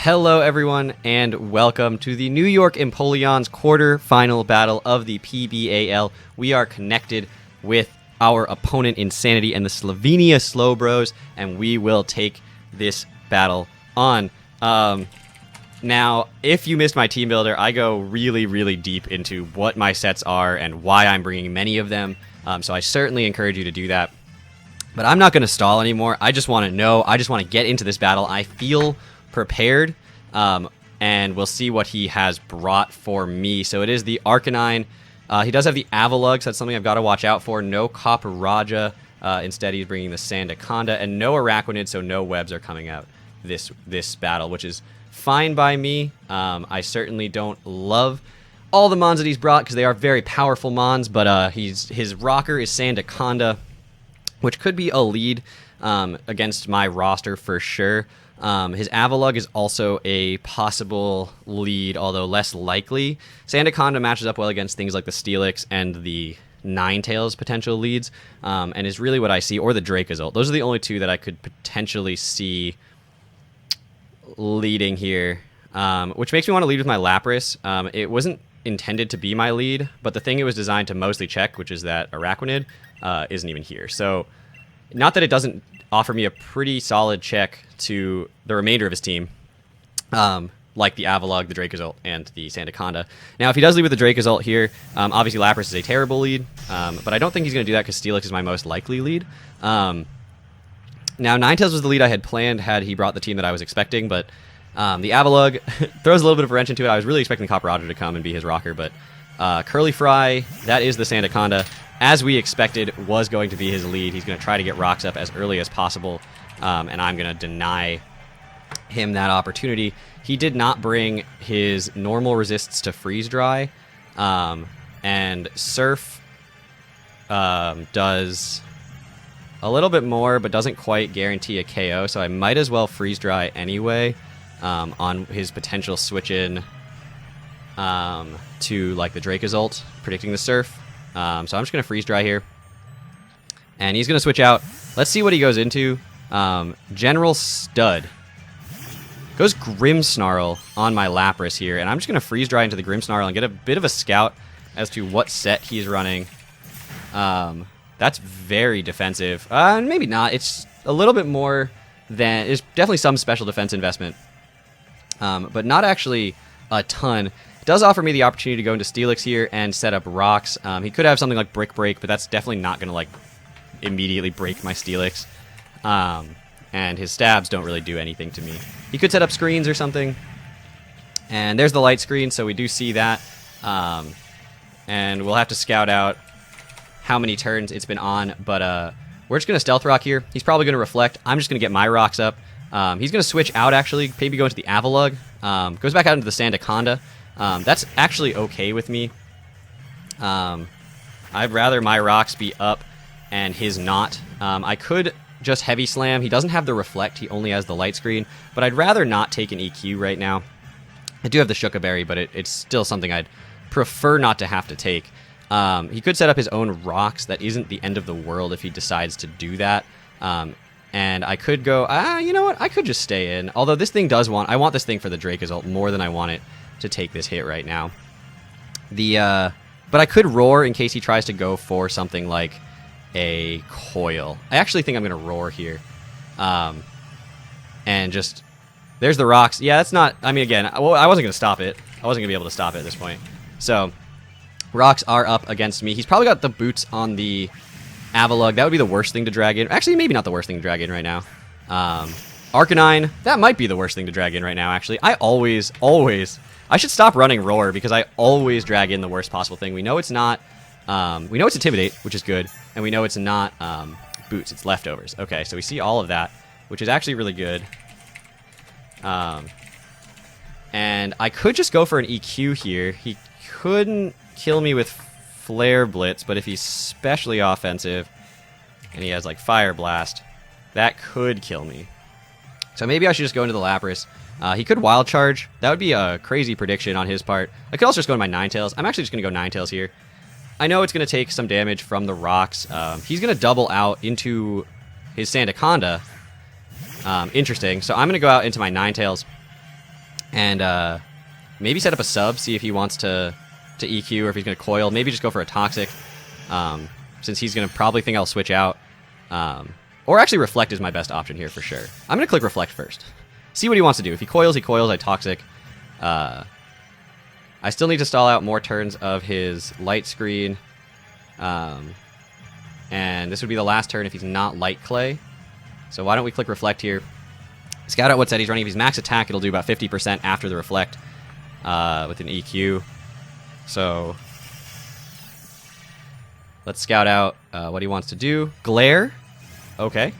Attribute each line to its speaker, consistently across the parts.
Speaker 1: Hello everyone, and welcome to the New York Empoleon's quarter-final battle of the PBAL. We are connected with our opponent Insanity and the Slovenia Slow Bros, and we will take this battle on. Now, if you missed my team builder, I go really deep into what my sets are and why I'm bringing many of them, so I certainly encourage you to do that. But I'm not going to stall anymore. I just want to know. I just want to get into this battle. I feel prepared, and we'll see what he has brought for me. So it is the Arcanine. He does have the Avalugg, so that's something I've got to watch out for. No Copperajah. Instead, he's bringing the Sandaconda, and no Araquanid, so no webs are coming out this battle, which is fine by me. I certainly don't love all the mons that he's brought because they are very powerful mons, but his rocker is Sandaconda, which could be a lead against my roster for sure. His Avalugg is also a possible lead, although less likely. Sandaconda matches up well against things like the Steelix and the Ninetales potential leads, and is really what I see, or the Dracozolt. Those are the only two that I could potentially see leading here, which makes me want to lead with my Lapras. It wasn't intended to be my lead, but the thing it was designed to mostly check, which is that Araquanid, isn't even here. So, not that it doesn't offer me a pretty solid check to the remainder of his team, like the Avalugg, the Dracozolt, and the Sandaconda. Now, if he does lead with the Dracozolt here, obviously Lapras is a terrible lead, but I don't think he's going to do that because Steelix is my most likely lead. Now, Ninetales was the lead I had planned had he brought the team that I was expecting, but the Avalugg throws a little bit of a wrench into it. I was really expecting Copperajah to come and be his rocker, but Curly Fry, that is the Sandaconda, as we expected, was going to be his lead. He's going to try to get rocks up as early as possible, and I'm going to deny him that opportunity. He did not bring his normal resists to Freeze Dry, and Surf does a little bit more, but doesn't quite guarantee a KO, so I might as well Freeze Dry anyway on his potential switch-in to like the Dracozolt, predicting the Surf. So I'm just going to Freeze Dry here. And he's going to switch out. Let's see what he goes into. General Stud. Goes Grimmsnarl on my Lapras here. And I'm just going to Freeze Dry into the Grimmsnarl and get a bit of a scout as to what set he's running. That's very defensive. Maybe not. It's a little bit more than... There's definitely some special defense investment. But not actually a ton. Does offer me the opportunity to go into Steelix here and set up rocks. He could have something like Brick Break, but that's definitely not going to like immediately break my Steelix. And his stabs don't really do anything to me. He could set up screens or something. And there's the light screen, so we do see that. And we'll have to scout out how many turns it's been on. But we're just going to Stealth Rock here. He's probably going to Reflect. I'm just going to get my rocks up. He's going to switch out, actually. Maybe go into the Avalugg. Goes back out into the Sandaconda. That's actually okay with me. I'd rather my rocks be up and his not. I could just Heavy Slam. He doesn't have the Reflect. He only has the Light Screen. But I'd rather not take an EQ right now. I do have the Shuckaberry, but it's still something I'd prefer not to have to take. He could set up his own rocks. That isn't the end of the world if he decides to do that. And I could go, you know what? I could just stay in. Although this thing does want... I want this thing for the Dracozolt more than I want it to take this hit right now. But I could Roar in case he tries to go for something like a Coil. I actually think I'm going to Roar here. And just... There's the rocks. Yeah, that's not... I mean, again, I wasn't going to stop it. I wasn't going to be able to stop it at this point. So, rocks are up against me. He's probably got the boots on the Avalugg. That would be the worst thing to drag in. Actually, maybe not the worst thing to drag in right now. Arcanine, that might be the worst thing to drag in right now, actually. I always... I should stop running Roar because I always drag in the worst possible thing. We know it's not... we know it's Intimidate, which is good. And we know it's not Boots, it's Leftovers. Okay, so we see all of that, which is actually really good. And I could just go for an EQ here. He couldn't kill me with Flare Blitz, but if he's specially offensive and he has like Fire Blast, that could kill me. So maybe I should just go into the Lapras. He could Wild Charge. That would be a crazy prediction on his part. I could also just go into my Ninetales. I'm actually just going to go Ninetales here. I know it's going to take some damage from the rocks. He's going to double out into his Sandaconda. Interesting. So I'm going to go out into my Ninetales. And maybe set up a sub, see if he wants to EQ or if he's going to coil. Maybe just go for a toxic, since he's going to probably think I'll switch out. Or actually reflect is my best option here for sure. I'm going to click reflect first. See what he wants to do. If he coils, I toxic. I still need to stall out more turns of his light screen. And this would be the last turn if he's not light clay. So why don't we click reflect here. Scout out what set he's running. If he's max attack, it'll do about 50% after the reflect with an EQ. So let's scout out what he wants to do. Glare. Okay.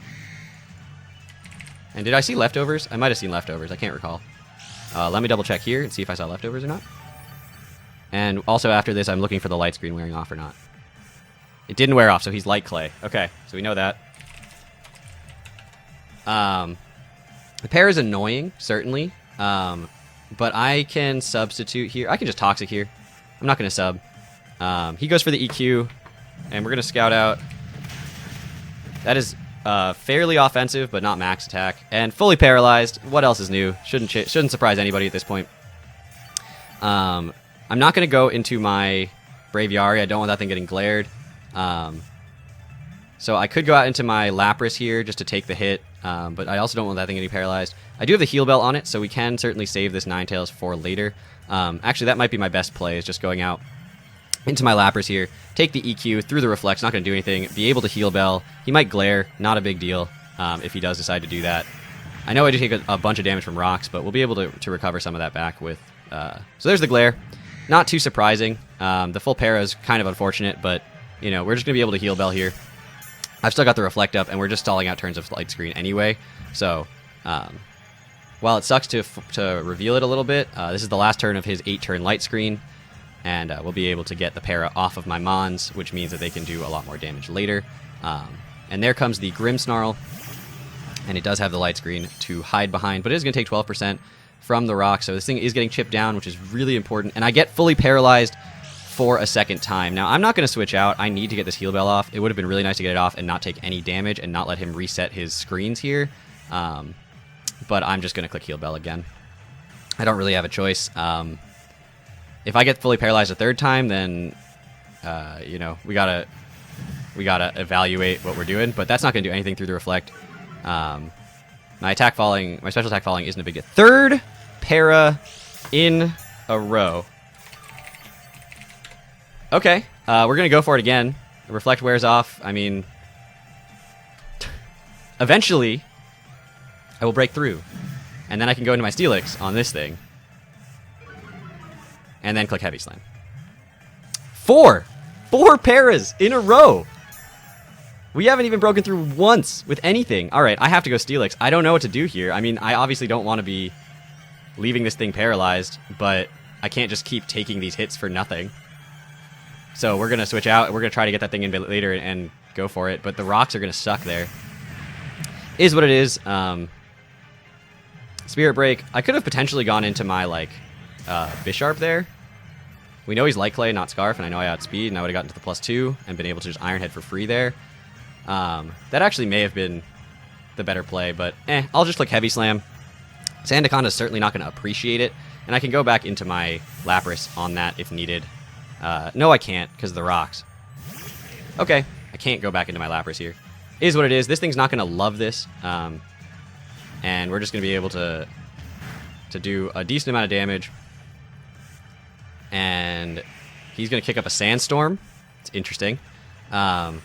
Speaker 1: And did I see leftovers? I might have seen leftovers. I can't recall. Let me double check here and see if I saw leftovers or not. And also after this, I'm looking for the light screen wearing off or not. It didn't wear off, so he's light clay. Okay, so we know that. The pair is annoying, certainly. But I can substitute here. I can just toxic here. I'm not going to sub. He goes for the EQ, and we're going to scout out. That is fairly offensive, but not max attack. And fully paralyzed. What else is new? Shouldn't surprise anybody at this point. I'm not going to go into my Braviary. I don't want that thing getting glared. So I could go out into my Lapras here just to take the hit, but I also don't want that thing getting paralyzed. I do have the heal bell on it, so we can certainly save this Ninetales for later. Actually, that might be my best play, is just going out into my Lapras here, take the EQ through the reflex, not going to do anything, be able to heal bell. He might glare, not a big deal if he does decide to do that. I know I did take a bunch of damage from rocks, but we'll be able to recover some of that back with... So there's the glare. Not too surprising. The full para is kind of unfortunate, but you know, we're just going to be able to heal bell here. I've still got the reflect up, and we're just stalling out turns of light screen anyway. So while it sucks to reveal it a little bit, this is the last turn of his 8-turn light screen, and we'll be able to get the para off of my Mons, which means that they can do a lot more damage later. And there comes the Grimmsnarl, and it does have the light screen to hide behind, but it is going to take 12% from the rock, so this thing is getting chipped down, which is really important, and I get fully paralyzed for a second time. Now, I'm not going to switch out. I need to get this heal bell off. It would have been really nice to get it off and not take any damage and not let him reset his screens here, but I'm just going to click heal bell again. I don't really have a choice. If I get fully paralyzed a third time, then you know, we gotta evaluate what we're doing, but that's not going to do anything through the reflect. My special attack falling isn't a big deal. Third para in a row. Okay, we're going to go for it again. The reflect wears off. I mean, eventually, I will break through. And then I can go into my Steelix on this thing. And then click Heavy Slam. Four paras in a row. We haven't even broken through once with anything. All right, I have to go Steelix. I don't know what to do here. I mean, I obviously don't want to be leaving this thing paralyzed, but I can't just keep taking these hits for nothing. So we're going to switch out. We're going to try to get that thing in later and go for it, but the rocks are going to suck there. Is what it is. Spirit Break. I could have potentially gone into my, like, Bisharp there. We know he's Light Clay, not Scarf, and I know I outspeed, and I would have gotten to the +2 and been able to just Iron Head for free there. That actually may have been the better play, but I'll just click Heavy Slam. Sandaconda is certainly not going to appreciate it, and I can go back into my Lapras on that if needed. No, I can't, because of the rocks. Okay, I can't go back into my Lapras here. Is what it is. This thing's not going to love this, and we're just going to be able to do a decent amount of damage. And he's going to kick up a Sandstorm. It's interesting. And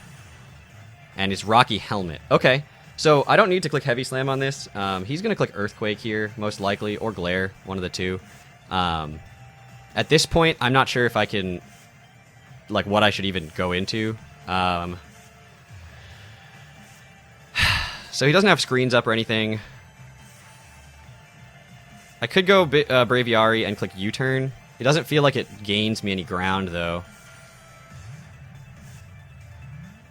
Speaker 1: it's Rocky Helmet. Okay, so I don't need to click Heavy Slam on this. He's going to click Earthquake here, most likely, or Glare, one of the two. At this point, I'm not sure if I can, like, what I should even go into. So he doesn't have screens up or anything. I could go Braviary and click U-turn. It doesn't feel like it gains me any ground, though.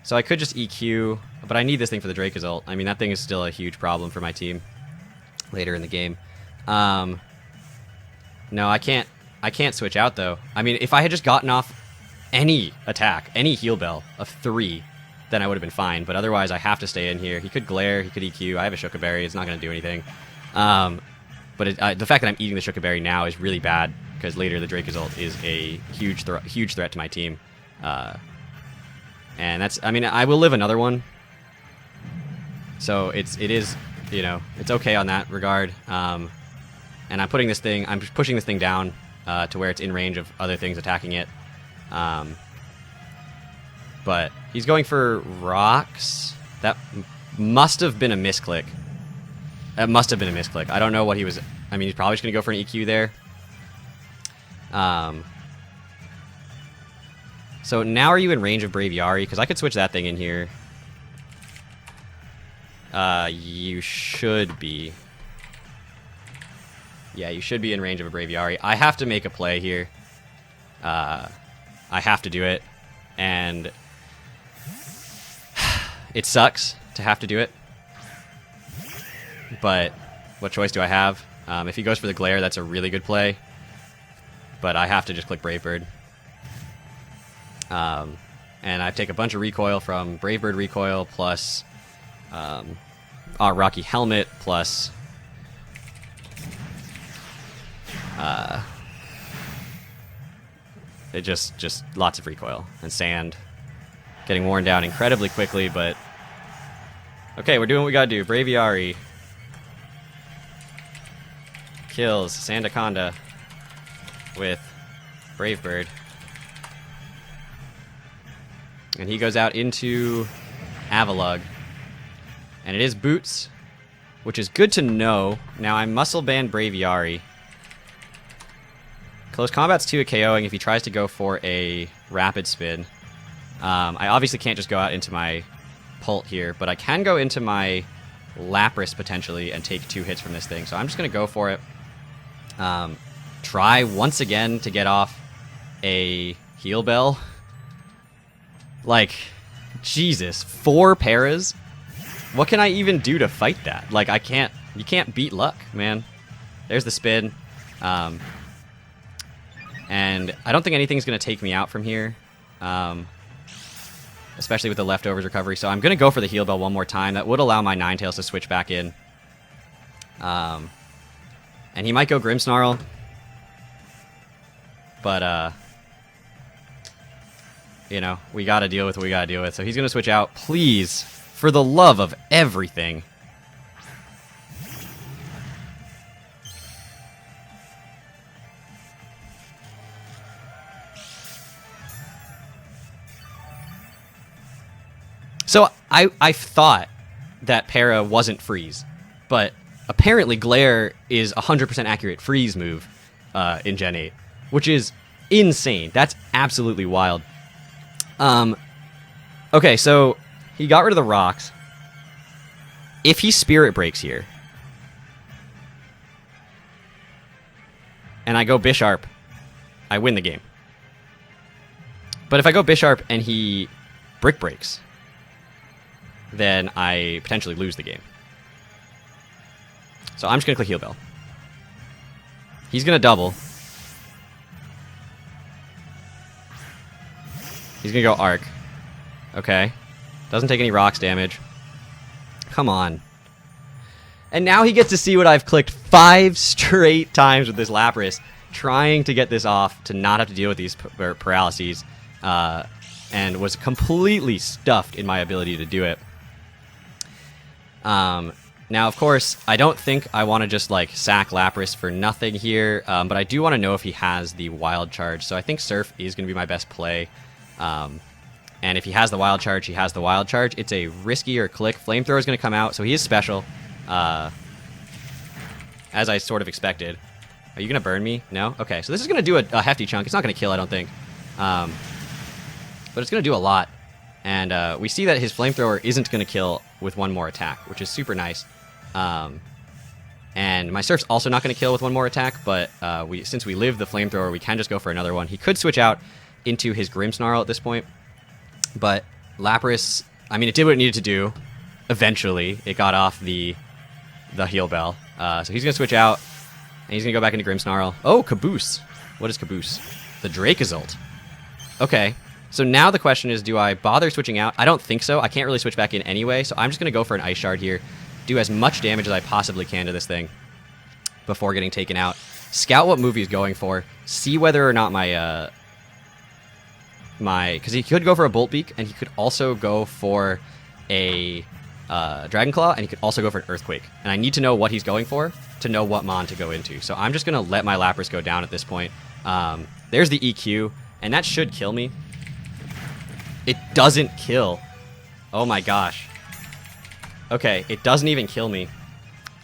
Speaker 1: So I could just EQ, but I need this thing for the Dracozolt. I mean, that thing is still a huge problem for my team later in the game. No, I can't switch out, though. I mean, if I had just gotten off any attack, any heal bell of 3, then I would have been fine. But otherwise, I have to stay in here. He could Glare, he could EQ. I have a Shoka Berry. It's not going to do anything. But the fact that I'm eating the Shooka Berry now is really bad, because later the Dracozolt is a huge threat to my team. And that's, I mean, I will live another one. So it is, you know, it's okay on that regard. And I'm pushing this thing down to where it's in range of other things attacking it. But he's going for rocks. That must have been a misclick. That must have been a misclick. I don't know what he was... I mean, he's probably just going to go for an EQ there. So now are you in range of Braviary? Because I could switch that thing in here. You should be. Yeah, you should be in range of a Braviary. I have to make a play here. I have to do it. And it sucks to have to do it. But what choice do I have? If he goes for the Glare, that's a really good play. But I have to just click Brave Bird. And I take a bunch of recoil from Brave Bird recoil plus Rocky Helmet plus it just lots of recoil and sand getting worn down incredibly quickly. But okay, we're doing what we gotta do. Braviary kills Sandaconda with Brave Bird. And he goes out into Avalugg. And it is Boots, which is good to know. Now I'm Muscle Band Braviary. Close Combat's 2 at KOing if he tries to go for a Rapid Spin. I obviously can't just go out into my Pult here, but I can go into my Lapras potentially and take 2 hits from this thing. So I'm just going to go for it. Try once again to get off a Heal Bell. Like, Jesus, 4 paras? What can I even do to fight that? Like, you can't beat luck, man. There's the spin. And I don't think anything's going to take me out from here. Especially with the leftovers recovery. So I'm going to go for the Heal Bell one more time. That would allow my Ninetales to switch back in. And he might go Grimmsnarl. But, you know, we got to deal with what we got to deal with. So he's going to switch out. Please, for the love of everything. So I thought that Para wasn't Freeze, but apparently Glare is 100% accurate Freeze move in Gen 8, which is insane. That's absolutely wild. Okay, so he got rid of the rocks. If he Spirit Breaks here, and I go Bisharp, I win the game. But if I go Bisharp and he Brick Breaks, then I potentially lose the game. So I'm just going to click Heal Bell. He's going to double. He's going to go Arc. Okay. Doesn't take any rocks damage. Come on. And now he gets to see what I've clicked 5 straight times with this Lapras, trying to get this off to not have to deal with these paralyses, and was completely stuffed in my ability to do it. Now, of course, I don't think I want to just, like, sack Lapras for nothing here, but I do want to know if he has the Wild Charge, so I think Surf is going to be my best play. And if he has the Wild Charge, he has the Wild Charge. It's a riskier click. Flamethrower is going to come out, so he is special, as I sort of expected. Are you going to burn me? No? Okay, so this is going to do a hefty chunk. It's not going to kill, I don't think. But it's going to do a lot. And we see that his Flamethrower isn't going to kill with one more attack, which is super nice. And my Surf's also not going to kill with one more attack, but since we live the Flamethrower, we can just go for another one. He could switch out into his Grimmsnarl at this point. But Lapras, I mean, it did what it needed to do. Eventually, it got off the Heal Bell. So he's going to switch out, and he's going to go back into Grimmsnarl. Oh, Caboose. What is Caboose? The Dracozolt. Okay. So now the question is, do I bother switching out? I don't think so. I can't really switch back in anyway, so I'm just going to go for an Ice Shard here, do as much damage as I possibly can to this thing. before getting taken out. Scout what move he's going for. See whether or not my because he could go for a Bolt Beak, and he could also go for a Dragon Claw, and he could also go for an Earthquake. And I need to know what he's going for to know what Mon to go into. So I'm just going to let my Lapras go down at this point. There's the EQ, and that should kill me. It doesn't kill. Oh my gosh. Okay, it doesn't even kill me.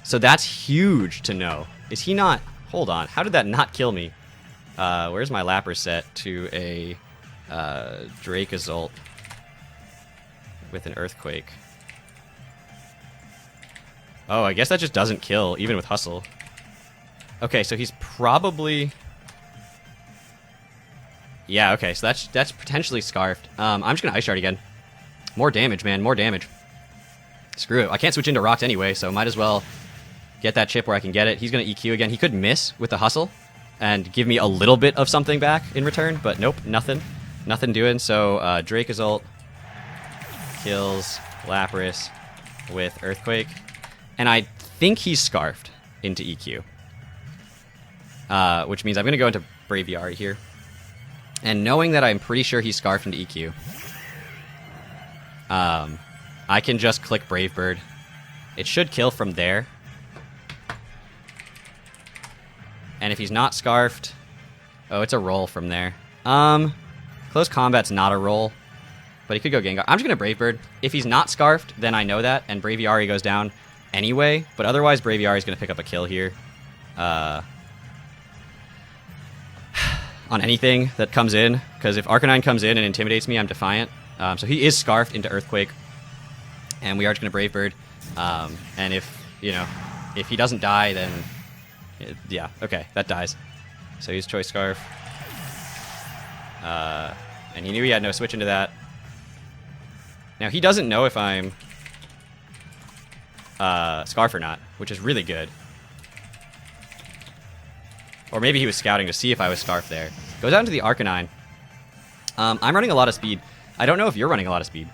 Speaker 1: So that's huge to know. Is he not... Hold on. How did that not kill me? Where's my Lapras set to a Dracozolt with an Earthquake? Oh, I guess that just doesn't kill, even with Hustle. Okay, so he's probably... Yeah, okay, so that's potentially Scarfed. I'm just going to Ice Shard again. More damage, man, more damage. Screw it. I can't switch into Rocks anyway, so might as well get that chip where I can get it. He's going to EQ again. He could miss with the Hustle and give me a little bit of something back in return, but nope, nothing. Nothing doing, so Dracozolt kills Lapras with Earthquake. And I think he's Scarfed into EQ. Which means I'm going to go into Braviary here. And knowing that I'm pretty sure he's Scarfed into EQ, I can just click Brave Bird. It should kill from there. And if he's not Scarfed... Oh, it's a roll from there. Close Combat's not a roll, but he could go Gengar. I'm just going to Brave Bird. If he's not Scarfed, then I know that, and Braviary goes down anyway, but otherwise Braviary is going to pick up a kill here. On anything that comes in, because if Arcanine comes in and intimidates me, I'm Defiant. So he is Scarfed into Earthquake, and we are just going to Brave Bird. And if he doesn't die, then yeah, okay, that dies. So he's Choice Scarf. And he knew he had no switch into that. Now he doesn't know if I'm Scarf or not, which is really good. Or maybe he was scouting to see if I was Scarf there. Goes out into the Arcanine. I'm running a lot of speed. I don't know if you're running a lot of speed.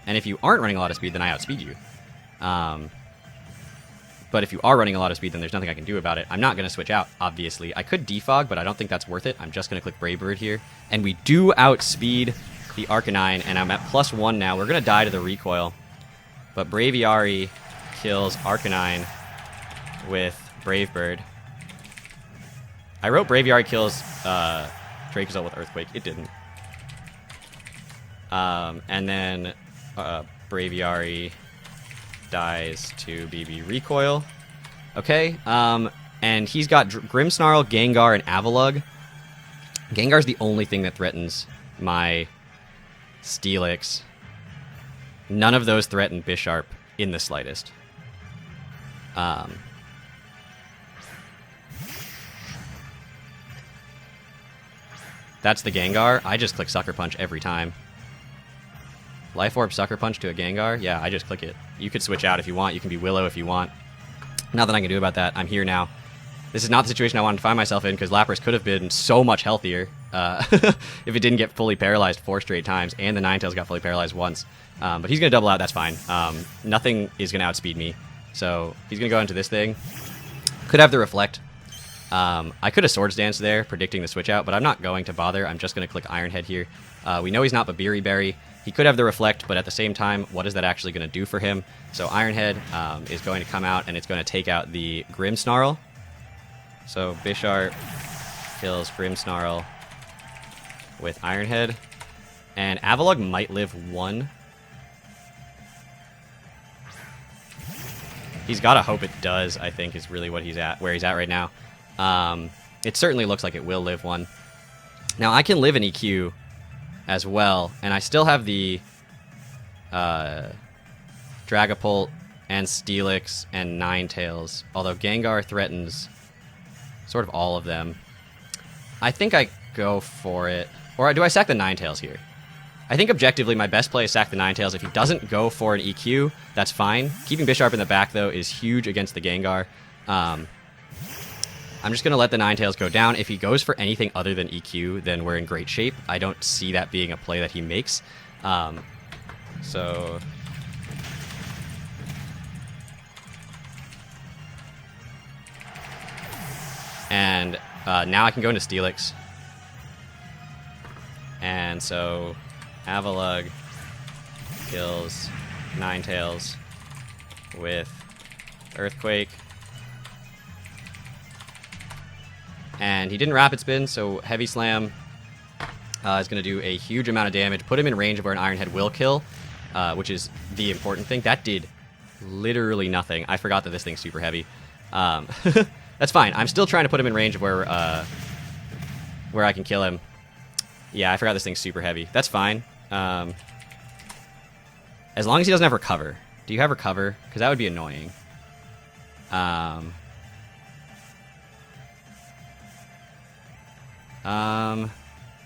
Speaker 1: And if you aren't running a lot of speed, then I outspeed you. But if you are running a lot of speed, then there's nothing I can do about it. I'm not going to switch out, obviously. I could defog, but I don't think that's worth it. I'm just going to click Brave Bird here. And we do outspeed the Arcanine, and I'm at +1 now. We're going to die to the recoil. But Braviary kills Arcanine with Brave Bird. I wrote Braviary kills Dracozolt with Earthquake. It didn't. And then Braviary dies to BB Recoil. Okay, and he's got Grimmsnarl, Gengar, and Avalugg. Gengar's the only thing that threatens my Steelix. None of those threaten Bisharp in the slightest. That's the Gengar. I just click Sucker Punch every time. Life Orb Sucker Punch to a Gengar? Yeah, I just click it. You could switch out if you want. You can be Willow if you want. Nothing I can do about that. I'm here now. This is not the situation I wanted to find myself in, because Lapras could have been so much healthier if it didn't get fully paralyzed 4 straight times, and the Ninetales got fully paralyzed once. But he's going to double out. That's fine. Nothing is going to outspeed me. So he's going to go into this thing. Could have the Reflect. I could have Swords Dance there, predicting the switch out, but I'm not going to bother. I'm just going to click Iron Head here. We know he's not Babiri Berry. He could have the Reflect, but at the same time, what is that actually going to do for him? So Iron Head is going to come out, and it's going to take out the Grimmsnarl. So Bisharp kills Grimmsnarl with Iron Head. And Avalugg might live 1. He's got to hope it does, I think, is really what he's at, where he's at right now. It certainly looks like it will live 1. Now, I can live an EQ as well, and I still have the Dragapult and Steelix and Ninetales, although Gengar threatens sort of all of them. I think I go for it. Or do I sack the Ninetales here? I think objectively my best play is sack the Ninetales. If he doesn't go for an EQ, that's fine. Keeping Bisharp in the back, though, is huge against the Gengar. I'm just going to let the Ninetales go down. If he goes for anything other than EQ, then we're in great shape. I don't see that being a play that he makes. So... And now I can go into Steelix. And so Avalugg kills Ninetales with Earthquake. And he didn't Rapid Spin, so Heavy Slam is going to do a huge amount of damage. Put him in range of where an Iron Head will kill, which is the important thing. That did literally nothing. I forgot that this thing's super heavy. That's fine. I'm still trying to put him in range of where I can kill him. Yeah, I forgot this thing's super heavy. That's fine. As long as he doesn't have Recover. Do you have Recover? Because that would be annoying.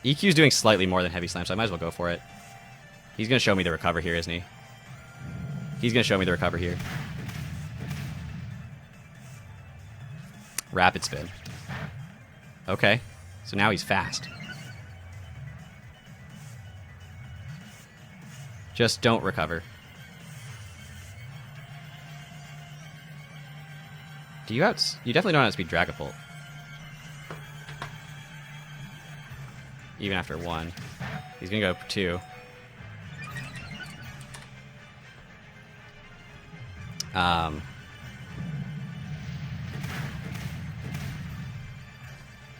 Speaker 1: EQ's doing slightly more than Heavy Slam, so I might as well go for it. He's going to show me the Recover here, isn't he? He's going to show me the Recover here. Rapid Spin. Okay. So now he's fast. Just don't Recover. You definitely don't outspeed Dragapult. Even after 1. He's going to go 2.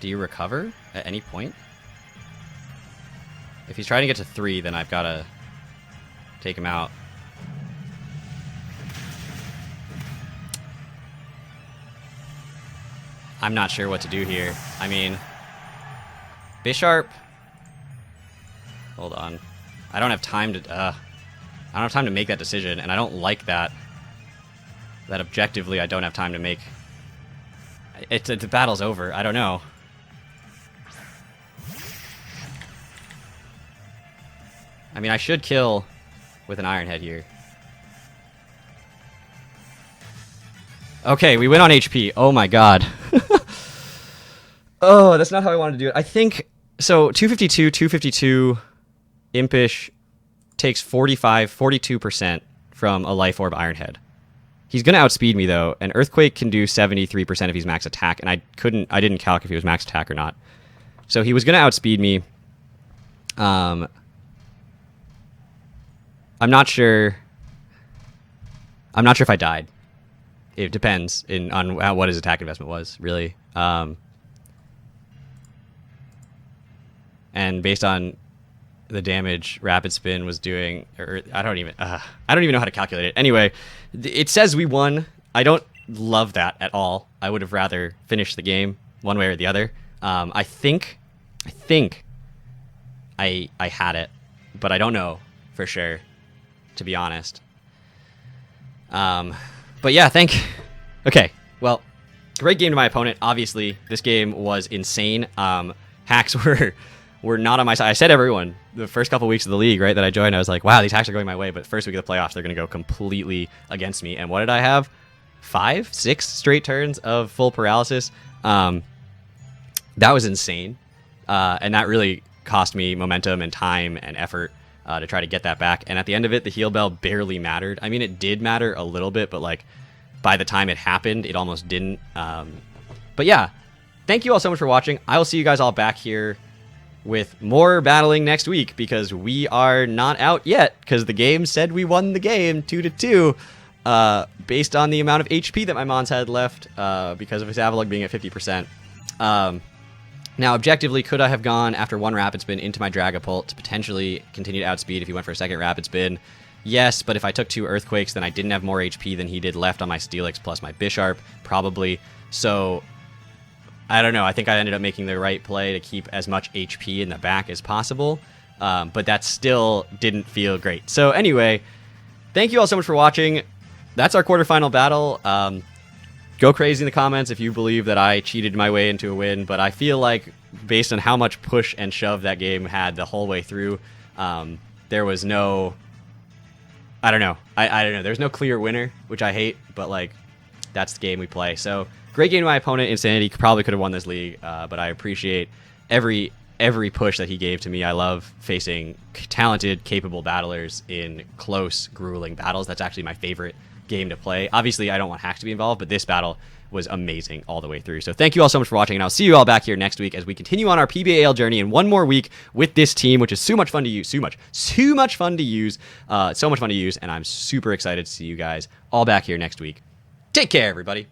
Speaker 1: Do you Recover at any point? If he's trying to get to 3, then I've got to take him out. I'm not sure what to do here. I mean, Bisharp. Hold on. I don't have time to. I don't have time to make that decision, and I don't like that. That objectively, I don't have time to make. The battle's over. I don't know. I mean, I should kill with an Iron Head here. Okay, we win on HP. Oh my god. Oh, that's not how I wanted to do it. I think, so 252, Impish takes 42% from a Life Orb Iron Head. He's going to outspeed me though, and Earthquake can do 73% if he's max attack, and I didn't calc if he was max attack or not. So he was going to outspeed me. I'm not sure if I died. It depends on what his attack investment was, really. And based on the damage Rapid Spin was doing, or I don't even know how to calculate it. Anyway, it says we won. I don't love that at all. I would have rather finished the game one way or the other. I think I had it, but I don't know for sure, to be honest. But yeah, okay, well, great game to my opponent. Obviously, this game was insane. Hacks were not on my side. I said everyone, the first couple weeks of the league, right, that I joined, I was like, wow, these hacks are going my way, but first week of the playoffs, they're going to go completely against me. And what did I have? 5, 6 straight turns of full paralysis. That was insane. And that really cost me momentum and time and effort to try to get that back. And at the end of it, the heal bell barely mattered. I mean, it did matter a little bit, but like by the time it happened, it almost didn't. But yeah, thank you all so much for watching. I will see you guys all back here with more battling next week, because we are not out yet, because the game said we won the game 2-2 based on the amount of HP that my Mons had left because of his Avalugg being at 50%. Now, objectively, could I have gone after 1 Rapid Spin into my Dragapult to potentially continue to outspeed if he went for a 2nd Rapid Spin? Yes, but if I took 2 Earthquakes, then I didn't have more HP than he did left on my Steelix plus my Bisharp, probably. So I don't know. I think I ended up making the right play to keep as much HP in the back as possible, but that still didn't feel great. So anyway, thank you all so much for watching. That's our quarterfinal battle. Go crazy in the comments if you believe that I cheated my way into a win, but I feel like based on how much push and shove that game had the whole way through, there was no... I don't know. I don't know. There's no clear winner, which I hate, but like that's the game we play. So great game to my opponent. Insanity probably could have won this league, but I appreciate every push that he gave to me. I love facing talented, capable battlers in close, grueling battles. That's actually my favorite game to play. Obviously, I don't want hacks to be involved, but this battle was amazing all the way through. So thank you all so much for watching, and I'll see you all back here next week as we continue on our PBAL journey in one more week with this team, which is so much fun to use, so much fun to use, and I'm super excited to see you guys all back here next week. Take care, everybody.